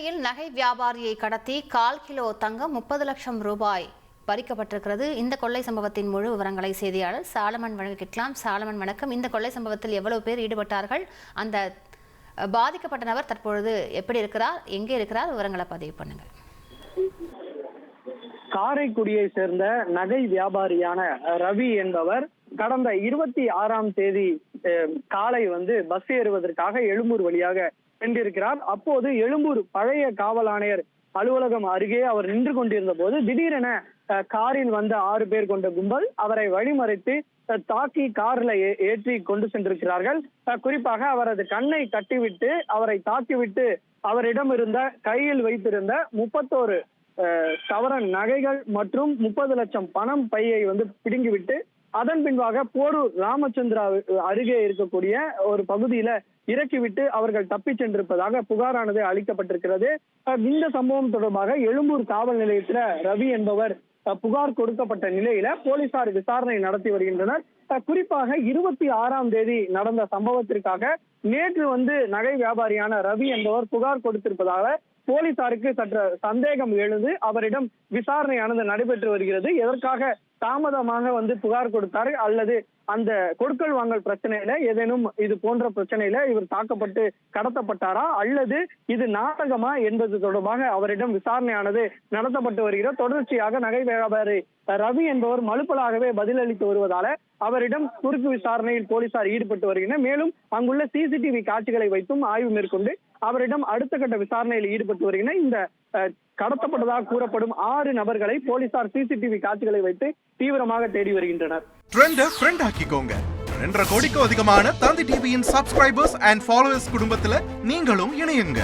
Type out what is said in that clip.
சென்னையில் நகை வியாபாரியை கடத்தி 1/4 கிலோ தங்கம் 30 லட்சம் ரூபாய் பறிக்கப்பட்டிருக்கிறது. இந்த கொள்ளை சம்பவத்தின் முழு விவரங்களை செய்தியாளர் சாலமன் வழங்கிக்கலாம். சாலமன் வணக்கம். இந்த கொள்ளை சம்பவத்தில் எவ்வளவு பேர் ஈடுபட்டார்கள்? அந்த பாதிக்கப்பட்ட நபர் தற்பொழுது எப்படி இருக்கிறார், எங்கே இருக்கிறார்? விவரங்களை பதிவு பண்ணுங்க. காரைக்குடியை சேர்ந்த நகை வியாபாரியான ரவி என்பவர் கடந்த 26ஆம் தேதி காலை பஸ் ஏறுவதற்காக எழும்பூர் வழியாக சென்றிருக்கிறார். அப்போது எழும்பூர் பழைய காவல் ஆணையர் அலுவலகம் அருகே அவர் நின்று கொண்டிருந்த போது திடீரென காரில் வந்த 6 பேர் கொண்ட கும்பல் அவரை வழிமறைத்து தாக்கி கார்ல ஏற்றி கொண்டு சென்றிருக்கிறார்கள். குறிப்பாக அவரது கண்ணை கட்டிவிட்டு அவரை தாக்கிவிட்டு அவரிடம் இருந்த கையில் வைத்திருந்த 31 சவரன் நகைகள் மற்றும் 30 லட்சம் பணம் பையை பிடுங்கிவிட்டு அதன் பின்பாக போரூர் ராமச்சந்திரா அருகே இருக்கக்கூடிய ஒரு பகுதியில இறக்கிவிட்டு அவர்கள் தப்பி சென்றிருப்பதாக புகாரானது அளிக்கப்பட்டிருக்கிறது. இந்த சம்பவம் தொடர்பாக எழும்பூர் காவல் நிலையத்துல ரவி என்பவர் புகார் கொடுக்கப்பட்ட நிலையில போலீசார் விசாரணை நடத்தி வருகின்றனர். குறிப்பாக 26ஆம் தேதி நடந்த சம்பவத்திற்காக நேற்று நகை வியாபாரியான ரவி என்பவர் புகார் கொடுத்திருப்பதாக போலீசாருக்கு சற்று சந்தேகம் எழுந்து அவரிடம் விசாரணையானது நடைபெற்று வருகிறது. எதற்காக தாமதமாக புகார் கொடுத்தார், அல்லது அந்த கொடுக்கல் வாங்கல் பிரச்சனையில ஏதேனும் இது போன்ற பிரச்சனையில இவர் தாக்கப்பட்டு கடத்தப்பட்டாரா, அல்லது இது நாடகமா என்பது தொடர்பாக அவரிடம் விசாரணையானது நடத்தப்பட்டு வருகிறது. தொடர்ச்சியாக நகை வியாபாரி ரவி என்பவர் மலுப்பலாகவே பதிலளித்து வருவதால அவரிடம் குறுக்கு விசாரணையில் போலீசார் ஈடுபட்டு வருகின்றனர். மேலும் அங்குள்ள சிசிடிவி காட்சிகளை வைத்தும் ஆய்வு மேற்கொண்டு அவரிடம் அடுத்த கட்ட விசாரணையில் ஈடுபட்டு வருகின்றனர். இந்த கடத்தப்பட்டதாக கூறப்படும் 6 நபர்களை போலீசார் சிசிடிவி காட்சிகளை வைத்து தீவிரமாக தேடி வருகின்றனர். ஆக்கிக்கோங்க. 2.5 கோடிக்கும் அதிகமான தந்தி டிவியின் சப்ஸ்கிரைபர்ஸ் அண்ட் ஃபாலோவர்ஸ் குடும்பத்துல நீங்களும் இணையுங்க.